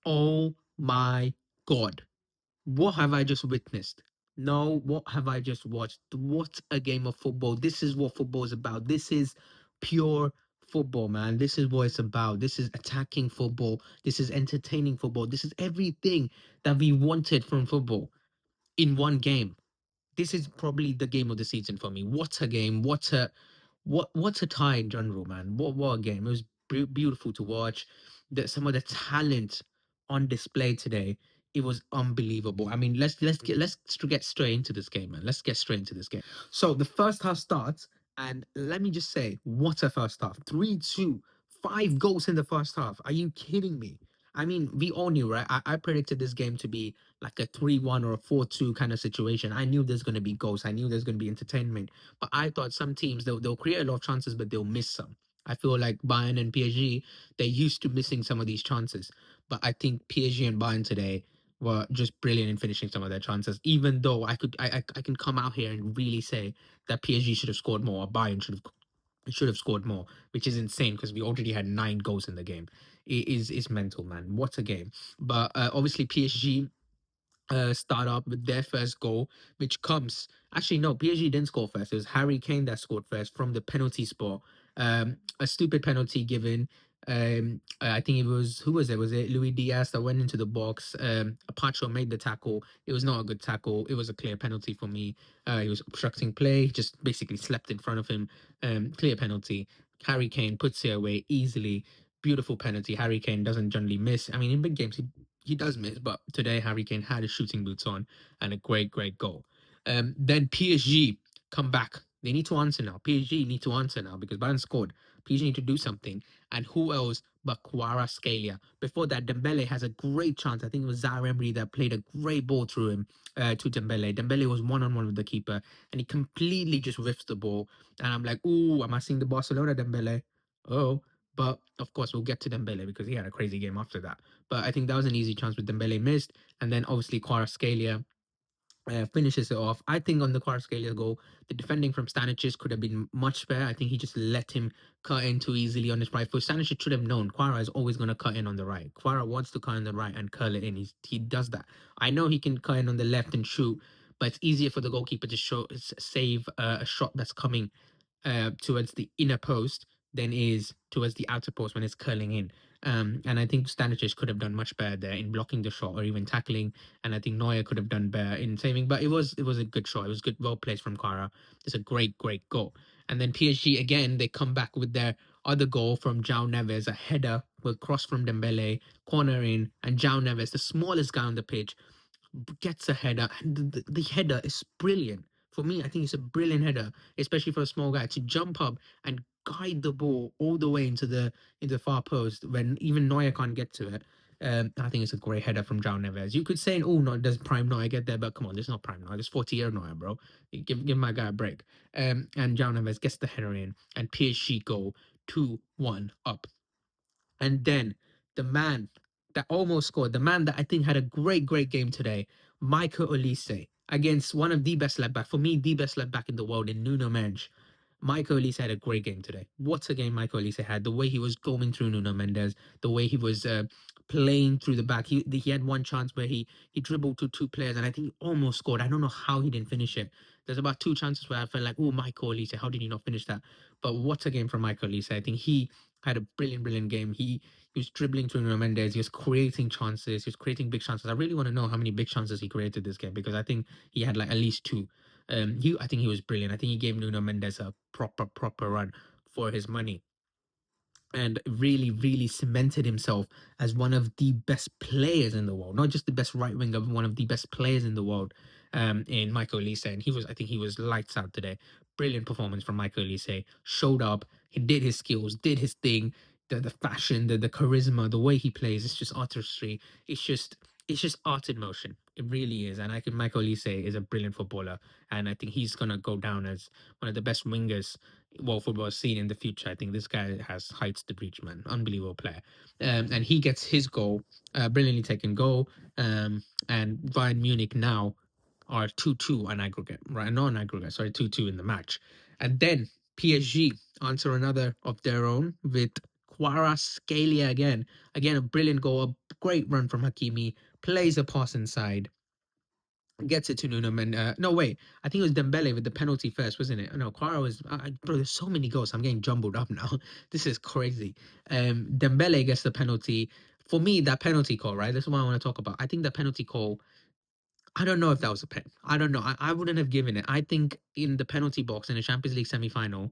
Oh my God. What have I just witnessed? No, what have I just watched? What a game of football. This is what football is about. This is pure football, man. This is what it's about. This is attacking football. This is entertaining football. This is everything that we wanted from football in one game. This is probably the game of the season for me. What a game! What's a tie in general, man? What a game! It was beautiful to watch. Some of the talent on display today. It was unbelievable. I mean, let's get straight into this game, man. Let's get straight into this game. So the first half starts, and let me just say, what a first half! 3-2, 5 goals in the first half. Are you kidding me? I mean, we all knew, right? I predicted this game to be like a 3-1 or a 4-2 kind of situation. I knew there's going to be goals. I knew there's going to be entertainment. But I thought some teams they'll create a lot of chances, but they'll miss some. I feel like Bayern and PSG they're used to missing some of these chances. But I think PSG and Bayern today were just brilliant in finishing some of their chances. Even though I can come out here and really say that PSG should have scored more, or Bayern should have scored more, which is insane because we already had 9 goals in the game. It is mental, man. What a game! But obviously PSG start up with their first goal, which comes actually no, PSG didn't score first. It was Harry Kane that scored first from the penalty spot. A stupid penalty given. I think it was who was it? Was it Louis Diaz that went into the box? Apacho made the tackle. It was not a good tackle. It was a clear penalty for me. He was obstructing play, just basically slept in front of him. Clear penalty. Harry Kane puts it away easily. Beautiful penalty. Harry Kane doesn't generally miss. I mean, in big games, he does miss, but today Harry Kane had his shooting boots on and a great goal. Then PSG come back. They need to answer now. PSG need to answer now because Bayern scored. PSG need to do something. And who else but Kvaratskhelia? Before that, Dembele has a great chance. I think it was Zaire Emery that played a great ball through him to Dembele. Dembele was one-on-one with the keeper and he completely just whiffs the ball. And I'm like, ooh, am I seeing the Barcelona Dembele? Oh, but of course, we'll get to Dembele because he had a crazy game after that. But I think that was an easy chance with Dembele missed. And then obviously Kvaratskhelia finishes it off. I think on the Kvaratskhelia goal, the defending from Stanisic could have been much better. I think he just let him cut in too easily on his right foot. Stanisic should have known Quara is always going to cut in on the right. Quara wants to cut in the right and curl it in. He does that. I know he can cut in on the left and shoot, but it's easier for the goalkeeper to save a shot that's coming towards the inner post than is towards the outer post when it's curling in. And I think Stanisic could have done much better there in blocking the shot or even tackling. And I think Neuer could have done better in saving. But it was a good shot. It was good, well placed from Kara. It's a great goal. And then PSG again, they come back with their other goal from João Neves, a header with cross from Dembele, corner in, and João Neves, the smallest guy on the pitch, gets a header, and the header is brilliant. For me, I think it's a brilliant header, especially for a small guy to jump up and guide the ball all the way into the far post when even Neuer can't get to it. I think it's a great header from João Neves. You could say, "Oh no, does prime Neuer get there?" But come on, this is not prime Neuer. This 40-year Neuer, bro. Give my guy a break. And João Neves gets the header in, and PSG go 2-1 up. And then the man that almost scored, the man that I think had a great game today, Michael Olise, against one of the best left back, for me, the best left back in the world in Nuno Mendes. Michael Olise had a great game today. What a game Michael Olise had. The way he was going through Nuno Mendes, the way he was playing through the back. He had one chance where he dribbled to two players and I think he almost scored. I don't know how he didn't finish it. There's about two chances where I felt like, oh, Michael Olise, how did he not finish that? But what a game from Michael Olise. I think he had a brilliant game. He was dribbling through Nuno Mendes. He was creating chances. He was creating big chances. I really want to know how many big chances he created this game because I think he had like at least two. I think he was brilliant. I think he gave Nuno Mendes a proper run for his money and really cemented himself as one of the best players in the world, not just the best right winger, but one of the best players in the world. In Michael Olise, and I think he was lights out today. Brilliant performance from Michael Olise. Showed up, he did his skills, did his thing. The fashion, the charisma, the way he plays, it's just artistry. It's just art in motion. It really is, and I think Michael Olise is a brilliant footballer, and I think he's gonna go down as one of the best wingers world football has seen in the future. I think this guy has heights to reach, man. Unbelievable player. And he gets his goal, brilliantly taken goal. And Bayern Munich now are 2-2 on aggregate, right? Not on aggregate, sorry, 2-2 in the match. And then PSG answer another of their own with Kvaratskhelia again. Again, a brilliant goal, a great run from Hakimi, plays a pass inside, gets it to Nuno Men. No, wait. I think it was Dembele with the penalty first, wasn't it? No, Quara was. Bro, there's so many goals. I'm getting jumbled up now. This is crazy. Dembele gets the penalty. For me, that penalty call, right? That's what I want to talk about. I think that penalty call, I don't know if that was a pen. I don't know. I wouldn't have given it. I think in the penalty box in the Champions League semi-final,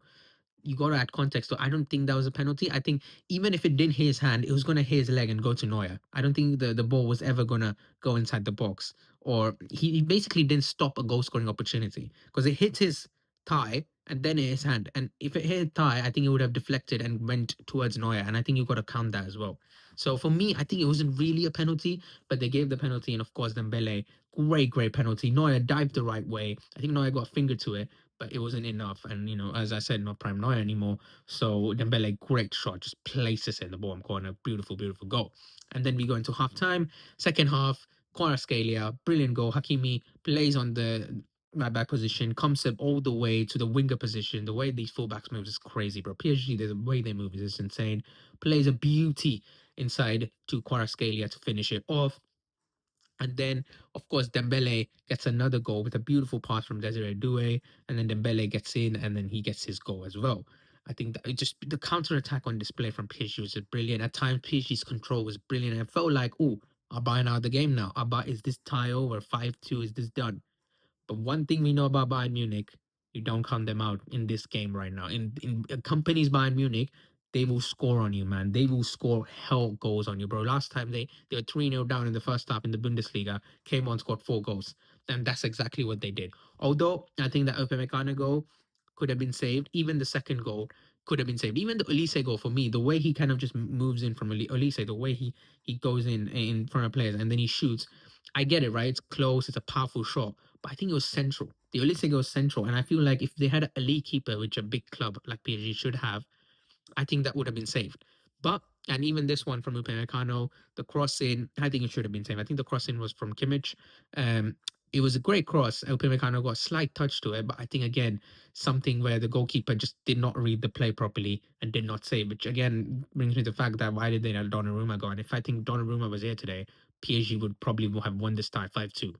you got to add context. So I don't think that was a penalty. I think even if it didn't hit his hand, it was going to hit his leg and go to Neuer. I don't think the ball was ever going to go inside the box. Or he basically didn't stop a goal scoring opportunity because it hit his thigh and then hit his hand. And if it hit his thigh, I think it would have deflected and went towards Neuer. And I think you got to count that as well. So for me, I think it wasn't really a penalty, but they gave the penalty. And of course, Dembele, great penalty. Neuer dived the right way. I think Neuer got a finger to it, but it wasn't enough. And as I said, not prime Neuer anymore. So Dembele, great shot, just places it in the bottom corner, beautiful goal. And then we go into half time, second half. Kvaratskhelia, brilliant goal. Hakimi plays on the right back position, comes up all the way to the winger position. The way these fullbacks move is crazy, bro. PSG, the way they move is insane. Plays a beauty inside to Kvaratskhelia to finish it off. And then, of course, Dembele gets another goal with a beautiful pass from Desiree Doué. And then Dembele gets in and then he gets his goal as well. I think that it just the counter attack on display from PSG was brilliant. At times, PSG's control was brilliant. I felt like, oh, I'm buying out the game now. Is this tie over? 5-2? Is this done? But one thing we know about Bayern Munich, you don't count them out in this game right now. In companies Bayern Munich, they will score on you, man. They will score hell goals on you, bro. Last time they were 3-0 down in the first half in the Bundesliga, came on, scored 4 goals. And that's exactly what they did. Although I think that Upamecano goal could have been saved. Even the second goal could have been saved. Even the Elise goal for me, the way he kind of just moves in from Elise, the way he goes in front of players and then he shoots. I get it, right? It's close, it's a powerful shot, but I think it was central. The Olise goal was central, and I feel like if they had a elite keeper, which a big club like PSG should have, I think that would have been saved. But and even this one from Upamecano, the cross in, I think it should have been saved. I think the cross in was from Kimmich. Um, it was a great cross. Upamecano got a slight touch to it, but I think again something where the goalkeeper just did not read the play properly and did not save. Which again brings me to the fact that why did they let Donnarumma go? And if I think Donnarumma was here today, PSG would probably have won this tie 5-2.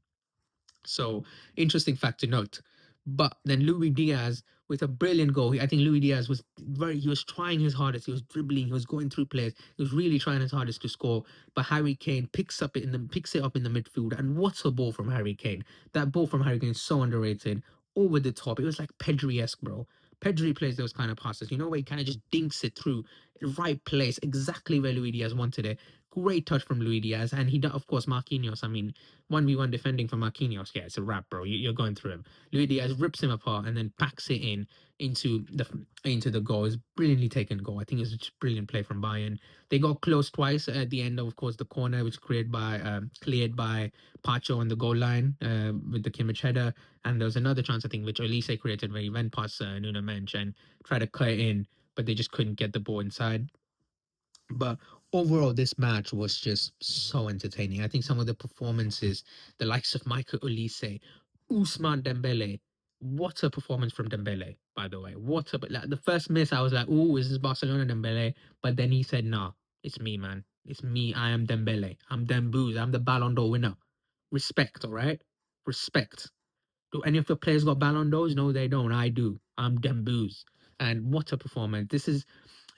So interesting fact to note. But then Louis Diaz with a brilliant goal. I think Louis Diaz he was trying his hardest. He was dribbling. He was going through players. He was really trying his hardest to score. But Harry Kane picks it up in the midfield. And what's a ball from Harry Kane? That ball from Harry Kane is so underrated. Over the top. It was like Pedri-esque, bro. Pedri plays those kind of passes. Where he kind of just dinks it through the right place, exactly where Louis Diaz wanted it. Great touch from Louis Diaz. And of course, Marquinhos. I mean, 1v1 defending from Marquinhos, yeah, it's a wrap, bro. You're going through him. Luis Diaz rips him apart and then packs it into the goal. It's brilliantly taken goal. I think it's a brilliant play from Bayern. They got close twice at the end of course, the corner, which cleared by Pacho on the goal line with the Kimmich header. And there was another chance, I think, which Elise created where he went past Nuno Mensch and tried to cut it in, but they just couldn't get the ball inside. But overall, this match was just so entertaining. I think some of the performances, the likes of Michael Olise, Ousmane Dembele, what a performance from Dembele, by the way. Like, the first miss, I was like, "Oh, is this Barcelona Dembele?" But then he said, "Nah, it's me, man. It's me. I am Dembele. I'm Dembouz. I'm the Ballon d'Or winner. Respect, all right? Respect." Do any of the players got Ballon d'Ors? No, they don't. I do. I'm Dembouz. And what a performance. This is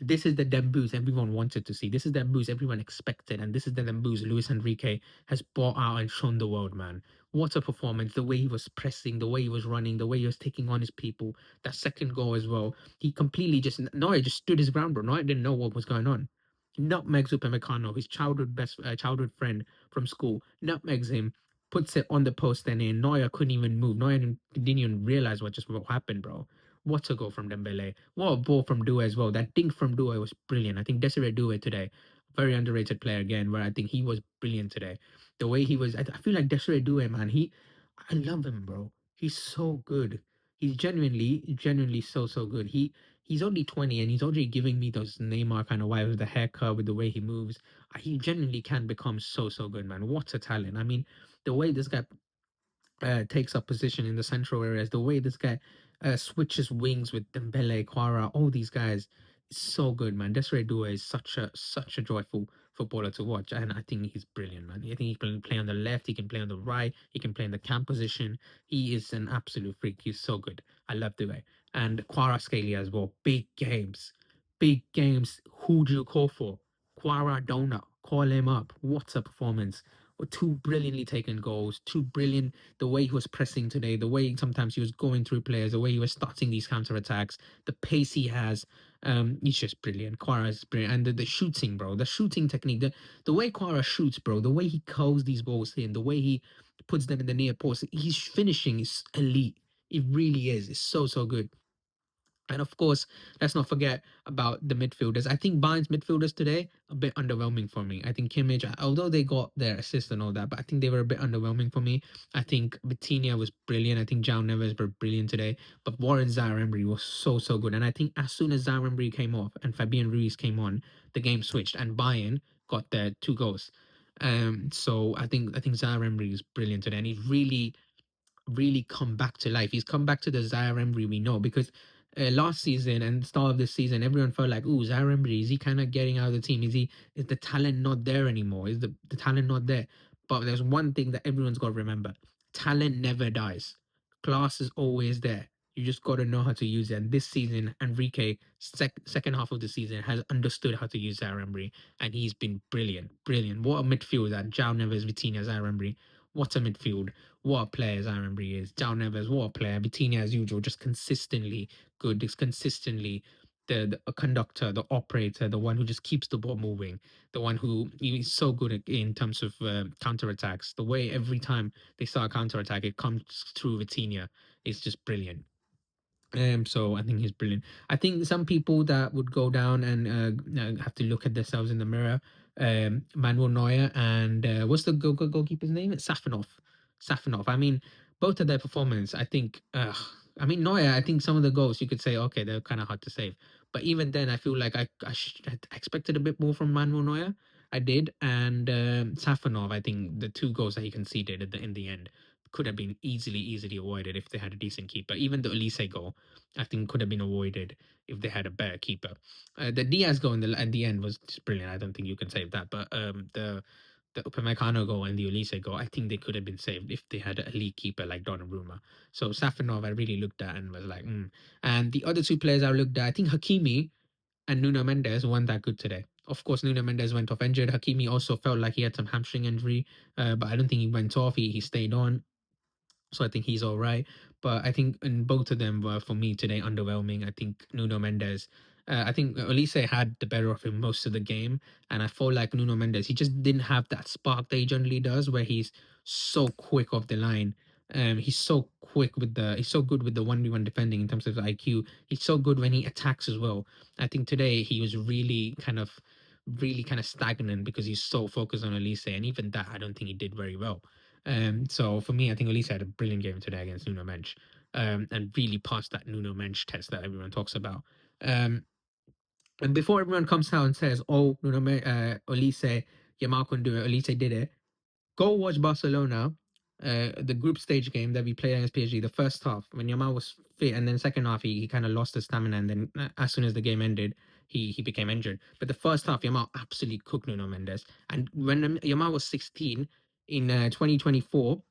the Dembouz everyone wanted to see. This is the Dembouz everyone expected. And this is the Dembouz Luis Enrique has brought out and shown the world, man. What a performance. The way he was pressing, the way he was running, the way he was taking on his people. That second goal as well. He completely Neuer just stood his ground, bro. Neuer didn't know what was going on. Nutmegs Upamecano, his childhood friend from school, nutmegs him, puts it on the post and in. Neuer couldn't even move. Neuer didn't even realize what happened, bro. What a goal from Dembele. What a ball from Doué as well. That dink from Doué was brilliant. I think Desiree Doué today, very underrated player again, where I think he was brilliant today. The way he was, I feel like Desiree Doué, man, I love him, bro. He's so good. He's genuinely so good. He's only 20 and he's already giving me those Neymar kind of vibes with the haircut, with the way he moves. He genuinely can become so good, man. What a talent. I mean, the way this guy takes up position in the central areas, the way this guy switches wings with Dembele, Quara, all these guys. So good, man. Desiree Doué is such a joyful footballer to watch, and I think he's brilliant, man. I think he can play on the left, he can play on the right, he can play in the cam position. He is an absolute freak. He's so good. I love Doué. And Kvaratskhelia as well. Big games, big games. Who do you call for? Quaradona. Call him up. What a performance! Two brilliantly taken goals. Two brilliant. The way he was pressing today. The way sometimes he was going through players. The way he was starting these counter attacks. The pace he has, he's just brilliant. Quara is brilliant, and the shooting, bro, the shooting technique, the way Quara shoots, bro, the way he curls these balls in, the way he puts them in the near post, his finishing is elite. It really is. It's so good. And of course, let's not forget about the midfielders. I think Bayern's midfielders today a bit underwhelming for me. I think Kimmich, although they got their assist and all that, but I think they were a bit underwhelming for me. I think Vitinha was brilliant. I think João Neves were brilliant today. But Warren Zaire-Emery was so good. And I think as soon as Zaire-Emery came off and Fabian Ruiz came on, the game switched and Bayern got their two goals. So I think Zaire-Emery is brilliant today, and he's really come back to life. He's come back to the Zaire Emery we know, because last season and start of this season, everyone felt like, "Ooh, Zaire Emery, is he kind of getting out of the team? Is the talent not there anymore? Is the talent not there?" But there's one thing that everyone's got to remember: talent never dies. Class is always there. You just got to know how to use it. And this season, Enrique, second half of the season, has understood how to use Zaire Emery, and he's been brilliant, brilliant. What a midfield that João Neves, Vitinha, Zaire Emery. What a midfield. What a player Zaire Emery is. João Neves, what a player. Vitinha, as usual, just consistently good. It's consistently the conductor, the operator, the one who just keeps the ball moving, the one who is so good in terms of counter attacks. The way every time they start a counter attack, it comes through Vitinha. It's just brilliant. So I think he's brilliant. I think some people that would go down and have to look at themselves in the mirror, Manuel Neuer and what's the goalkeeper's name? It's Safanov. Safanov. I mean, both of their performance, I think. I mean, Neuer. I think some of the goals you could say, okay, they're kind of hard to save. But even then, I feel like I expected a bit more from Manuel Neuer. I did, and Safanov. I think the two goals that he conceded in the end could have been easily avoided if they had a decent keeper. Even the Elise goal, I think, could have been avoided if they had a better keeper. The Diaz goal at the end was just brilliant. I don't think you can save that. But the Upamecano goal and the Elise goal, I think they could have been saved if they had a elite keeper like Donnarumma. So Safanov, I really looked at and was like, And the other two players I looked at, I think Hakimi and Nuno Mendes weren't that good today. Of course, Nuno Mendes went off injured. Hakimi also felt like he had some hamstring injury, but I don't think he went off. He stayed on. So I think he's all right. But I think in both of them were, for me today, underwhelming. I think Nuno Mendes, I think Elise had the better of him most of the game. And I felt like Nuno Mendes, he just didn't have that spark that he generally does, where he's so quick off the line. He's so quick he's so good with the 1v1 defending in terms of IQ. He's so good when he attacks as well. I think today he was really kind of stagnant because he's so focused on Elise. And even that, I don't think he did very well. So for me, I think Elise had a brilliant game today against Nuno Mensch, and really passed that Nuno Mensch test that everyone talks about. Um, and before everyone comes out and says, "Oh, Elise, Yamal couldn't do it. Elise did it," go watch Barcelona, the group stage game that we played against PSG. The first half when Yamal was fit, and then second half he kind of lost his stamina, and then as soon as the game ended, he became injured. But the first half, Yamal absolutely cooked Nuno Mendes. And when Yamal was 16 in 2024,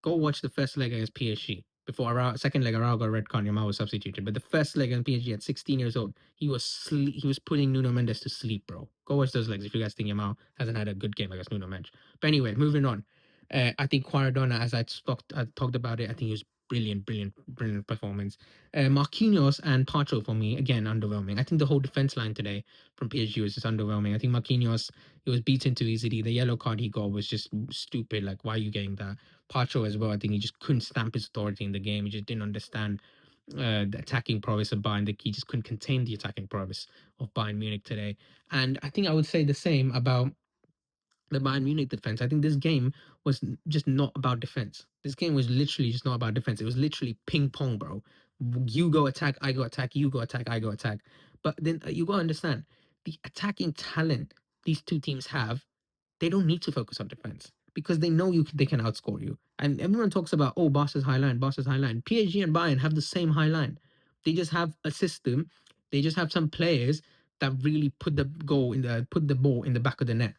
go watch the first leg against PSG. Before second leg, Araujo got a red card, Yamal was substituted. But the first leg against PSG at 16 years old, he was putting Nuno Mendes to sleep, bro. Go watch those legs if you guys think Yamal hasn't had a good game against Nuno Mendes. But anyway, moving on. I think Quaradona, as I talked about it, I think he was brilliant performance. Marquinhos and Pacho for me, again, underwhelming. I think the whole defense line today from PSG was just underwhelming. I think Marquinhos, he was beaten too easily. The yellow card he got was just stupid. Like, why are you getting that? Pacho as well, I think he just couldn't stamp his authority in the game. He just didn't understand the attacking prowess of Bayern. He just couldn't contain the attacking prowess of Bayern Munich today. And I think I would say the same about the Bayern Munich defense. I think this game was just not about defense. This game was literally just not about defense. It was literally ping pong, bro. You go attack, I go attack, you go attack, I go attack. But then you got to understand the attacking talent these two teams have. They don't need to focus on defense because they know they can outscore you. And everyone talks about, oh, Barca's high line, Barca's high line. PSG and Bayern have the same high line. They just have a system. They just have some players that really put the ball in the back of the net.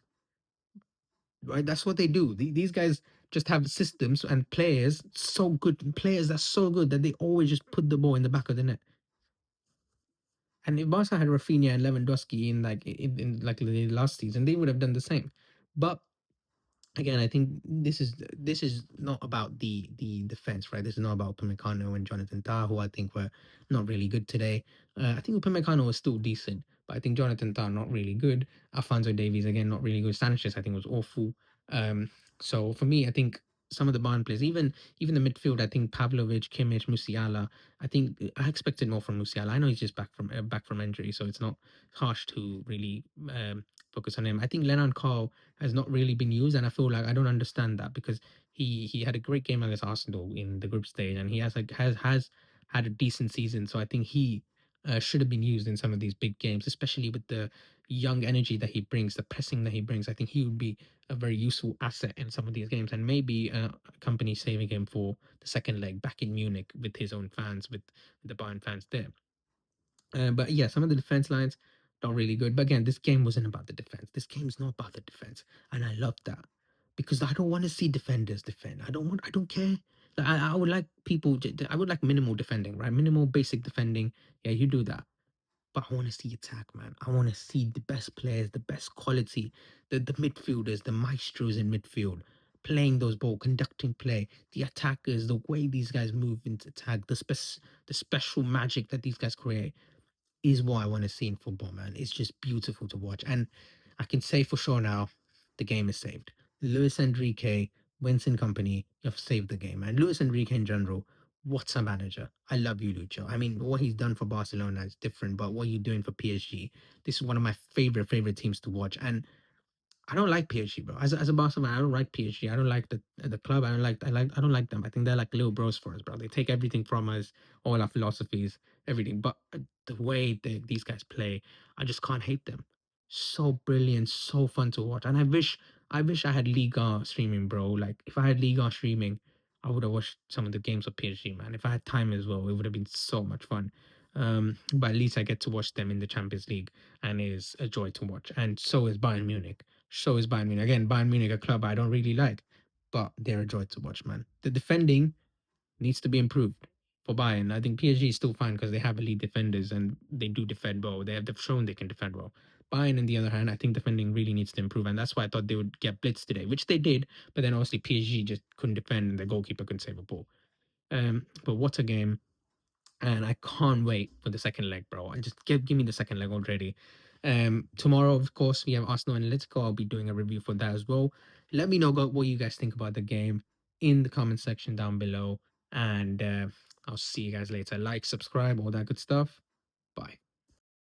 Right, that's what they do. These guys just have systems and players that's so good that they always just put the ball in the back of the net. And if Barca had Rafinha and Lewandowski in like the last season, they would have done the same. But again, I think this is not about the defense, right? This is not about Upamecano and Jonathan Tah, who I think were not really good today. I think Upamecano was still decent, but I think Jonathan Tah not really good. Alfonso Davies again not really good. Sanchez I think was awful. Um, so for me, I think some of the Bayern players, even the midfield, I think Pavlovic, Kimmich, Musiala. I think I expected more from Musiala. I know he's just back from injury, so it's not harsh to really focus on him. I think Lennon Carl has not really been used, and I feel like I don't understand that because he had a great game against Arsenal in the group stage, and he has had a decent season. So I think he should have been used in some of these big games, especially with the young energy that he brings, the pressing that he brings. I think he would be a very useful asset in some of these games, and maybe a company saving him for the second leg back in Munich with his own fans, with the Bayern fans there. But yeah, some of the defense lines not really good. But again, this game wasn't about the defense. This game's not about the defense, and I love that because I don't want to see defenders defend. I don't care. Like, I would like people. I would like minimal defending, right? Minimal basic defending. Yeah, you do that. But I want to see attack, man. I want to see the best players, the best quality, the midfielders, the maestros in midfield, playing those ball, conducting play, the attackers, the way these guys move into attack, the special magic that these guys create is what I want to see in football, man. It's just beautiful to watch. And I can say for sure now, the game is saved. Luis Enrique, Winston Company, you've saved the game, man. Luis Enrique in general, what's a manager? I love you, Lucho. I mean, what he's done for Barcelona is different, but what you're doing for PSG, this is one of my favorite teams to watch. And I don't like PSG, bro. As a Barcelona, I don't like PSG. I don't like the club. I don't like them. I think they're like little bros for us, bro. They take everything from us, all our philosophies, everything. But the way these guys play, I just can't hate them. So brilliant, so fun to watch. And I wish I had Liga streaming, bro. Like if I had Liga streaming, I would have watched some of the games of PSG, man. If I had time as well, it would have been so much fun. But at least I get to watch them in the Champions League, and it is a joy to watch. And so is Bayern Munich. So is Bayern Munich. Again, Bayern Munich, a club I don't really like, but they're a joy to watch, man. The defending needs to be improved for Bayern. I think PSG is still fine because they have elite defenders and they do defend well. They've shown they can defend well. Bayern, on the other hand, I think defending really needs to improve, and that's why I thought they would get blitzed today, which they did. But then obviously PSG just couldn't defend, and the goalkeeper couldn't save a ball. But what a game! And I can't wait for the second leg, bro. And just give me the second leg already. Tomorrow, of course, we have Arsenal Analytical. I'll be doing a review for that as well. Let me know what you guys think about the game in the comment section down below, and I'll see you guys later. Like, subscribe, all that good stuff. Bye.